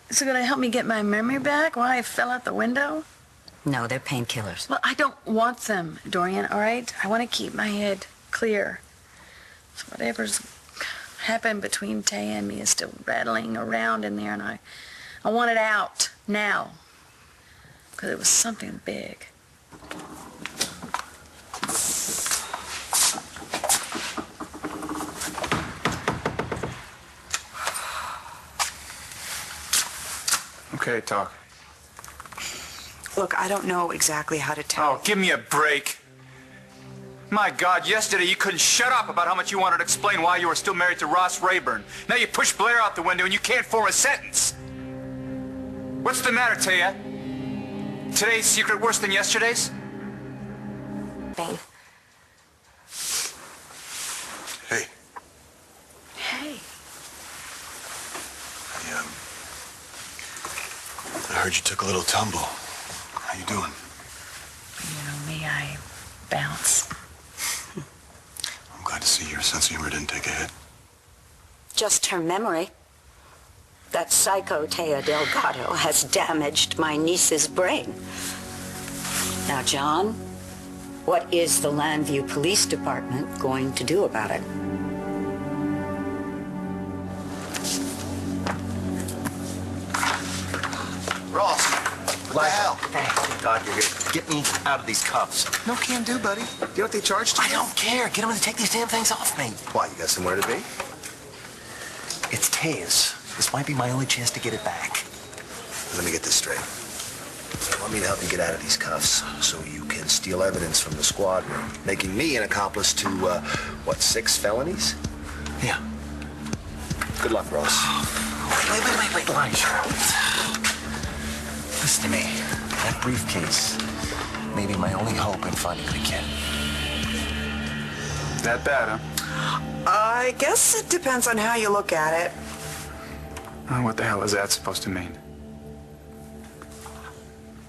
Is it going to help me get my memory back? Why I fell out the window? No, they're painkillers. Well, I don't want them, Dorian, all right? I want to keep my head clear. So whatever's happened between Taya and me is still rattling around in there, and I want it out now. Because it was something big. Okay, talk. Look, I don't know exactly how to tell. Oh, give me a break. My God, yesterday you couldn't shut up about how much you wanted to explain why you were still married to Ross Rayburn. Now you push Blair out the window and you can't form a sentence. What's the matter, Taya? Today's secret worse than yesterday's? Bane. Hey. Hey. I heard you took a little tumble. How you doing? You know me, I bounce. I'm glad to see your sense of humor didn't take a hit. Just her memory. That psycho Taya Delgado has damaged my niece's brain. Now, John, what is the Landview Police Department going to do about it? Ross, what the hell? Hey, Todd, you're here. Get me out of these cuffs. No can do, buddy. You know what they charged you? I don't care. Get them to take these damn things off me. Why, you got somewhere to be? It's Taya's. This might be my only chance to get it back. Let me get this straight. You want me to help you get out of these cuffs so you can steal evidence from the squad room, making me an accomplice to, 6 felonies? Yeah. Good luck, Ross. Wait, Elijah. Listen to me. That briefcase may be my only hope in finding the kid. That bad, huh? I guess it depends on how you look at it. What the hell is that supposed to mean?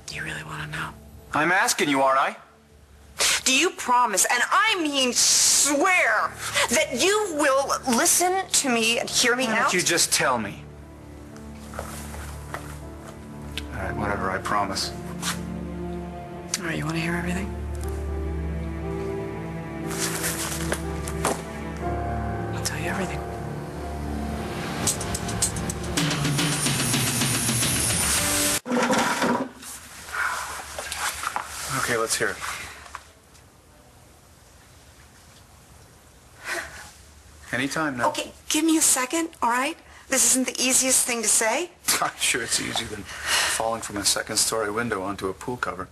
Do you really want to know? I'm asking you, aren't I? Do you promise, and I mean swear, that you will listen to me and hear me Why out? don't you just tell me? All right, whatever, I promise. All right, you want to hear everything? I'll tell you everything. Okay, let's hear it. Anytime now. Okay, give me a second, all right? This isn't the easiest thing to say. I'm sure it's easier than falling from a second-story window onto a pool cover.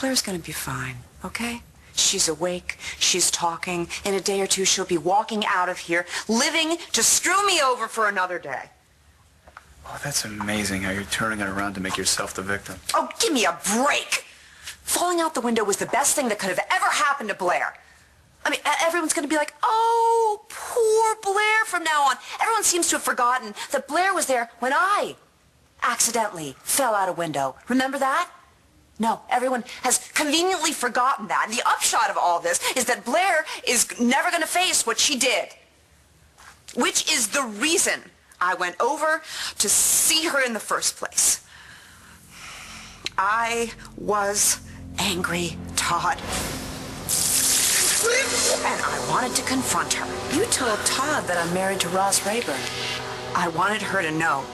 Blair's gonna be fine, okay? She's awake, she's talking. In a day or two, she'll be walking out of here, living to screw me over for another day. Oh, that's amazing how you're turning it around to make yourself the victim. Oh, give me a break! Falling out the window was the best thing that could have ever happened to Blair. I mean, everyone's going to be like, oh, poor Blair from now on. Everyone seems to have forgotten that Blair was there when I accidentally fell out a window. Remember that? No, everyone has conveniently forgotten that. And the upshot of all this is that Blair is never going to face what she did. Which is the reason I went over to see her in the first place. I was angry, Todd. And I wanted to confront her. You told Todd that I'm married to Ross Rayburn. I wanted her to know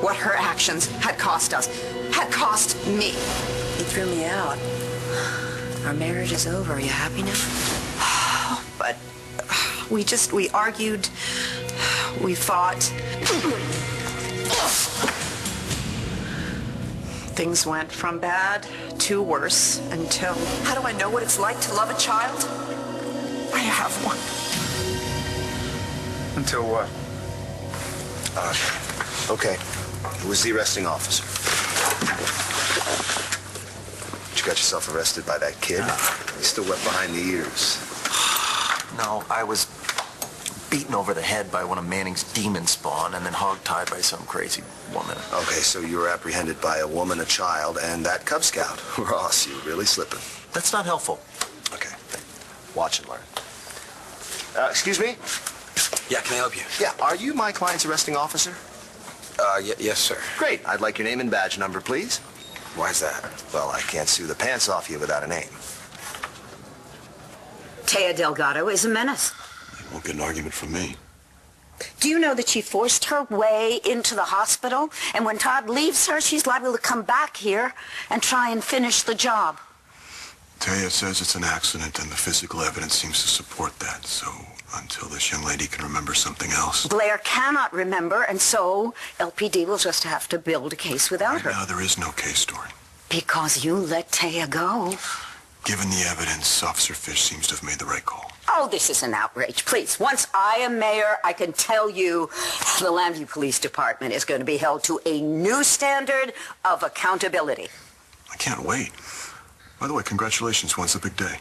what her actions had cost us, had cost me. He threw me out. Our marriage is over. Are you happy now? But we argued, we fought. Things went from bad to worse until... How do I know what it's like to love a child? I have one. Until what? Okay. Who was the arresting officer? You got yourself arrested by that kid? He's still wet behind the ears. No, I was beaten over the head by one of Manning's demon spawn and then hog-tied by some crazy woman. Okay, so you were apprehended by a woman, a child, and that Cub Scout. Ross, you're really slipping. That's not helpful. Okay. Watch and learn. Excuse me? Yeah, can I help you? Yeah, are you my client's arresting officer? Yes, sir. Great. I'd like your name and badge number, please. Why's that? Well, I can't sue the pants off you without a name. Taya Delgado is a menace. You won't get an argument from me. Do you know that she forced her way into the hospital? And when Todd leaves her, she's liable to come back here and try and finish the job. Taya says it's an accident, and the physical evidence seems to support that. So until this young lady can remember something else... Blair cannot remember, and so LPD will just have to build a case without her. Right now, there is no case, Dorian. Because you let Taya go. Given the evidence, Officer Fish seems to have made the right call. Oh, this is an outrage. Please, once I am mayor, I can tell you the Lambview Police Department is going to be held to a new standard of accountability. I can't wait. By the way, congratulations. When's the big day?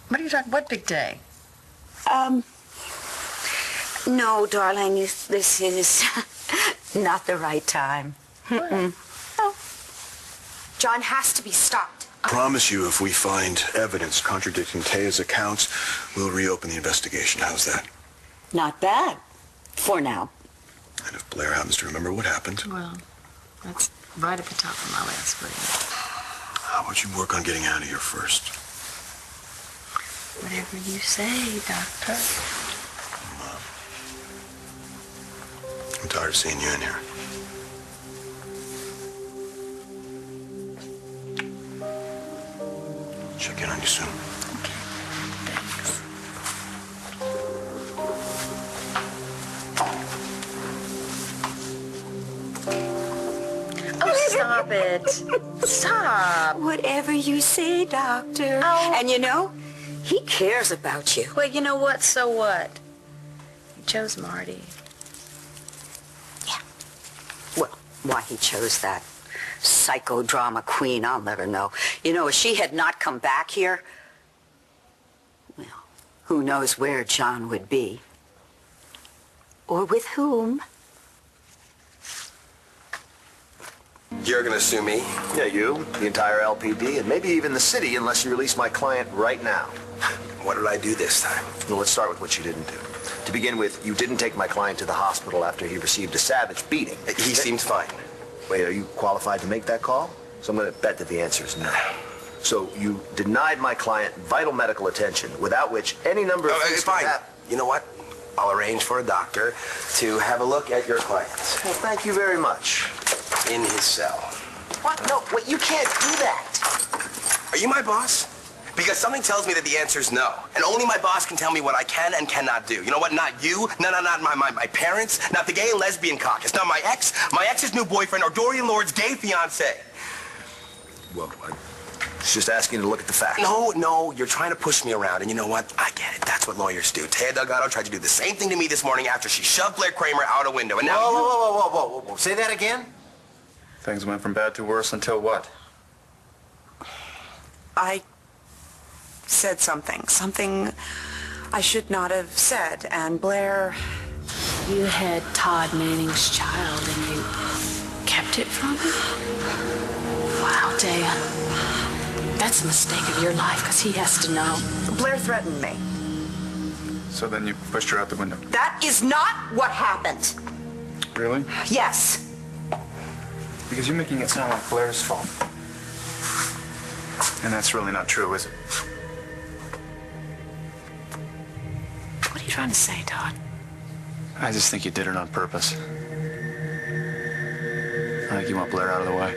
What are you talking, what big day? No, darling, this is not the right time. No. John has to be stopped. Promise you, if we find evidence contradicting Taya's accounts, we'll reopen the investigation. How's that? Not bad. For now. And if Blair happens to remember what happened, Well, that's right at the top of my list, please. how about you work on getting out of here first? Whatever you say, Doctor. I'm tired of seeing you in here. Check in on you soon. Thanks. Oh, stop it. Stop. Whatever you say, Doctor. Oh. And you know, he cares about you. Well, you know what? So what? You chose Marty. Yeah. Well, why he chose that psychodrama queen, I'll never know. You know, if she had not come back here, well, who knows where John would be. Or with whom. You're gonna sue me? Yeah, you, the entire LPD, and maybe even the city unless you release my client right now. What did I do this time? Well, let's start with what you didn't do. To begin with, you didn't take my client to the hospital after he received a savage beating. He seemed fine. Wait, are you qualified to make that call? So I'm going to bet that the answer is no. So you denied my client vital medical attention, without which any number of things Fine. could happen. You know what? I'll arrange for a doctor to have a look at your client Well, thank you very much. in his cell. What? No, wait, you can't do that. Are you my boss? Because something tells me that the answer is no. And only my boss can tell me what I can and cannot do. You know what? Not you, not my parents, not the gay and lesbian caucus, not my ex's new boyfriend, or Dorian Lord's gay fiancé. Well, I was just asking you to look at the facts. No, you're trying to push me around, and you know what? I get it. That's what lawyers do. Taya Delgado tried to do the same thing to me this morning after she shoved Blair Kramer out a window, and now Whoa. Say that again? Things went from bad to worse until what? I said something I should not have said, and Blair... You had Todd Manning's child and you kept it from him? Wow, Taya. That's a mistake of your life, because he has to know. Blair threatened me. So then you pushed her out the window. That is not what happened. Really? Yes. Because you're making it sound like Blair's fault. And that's really not true, is it? What are you trying to say, Todd? I just think you did it on purpose. I think you want Blair out of the way.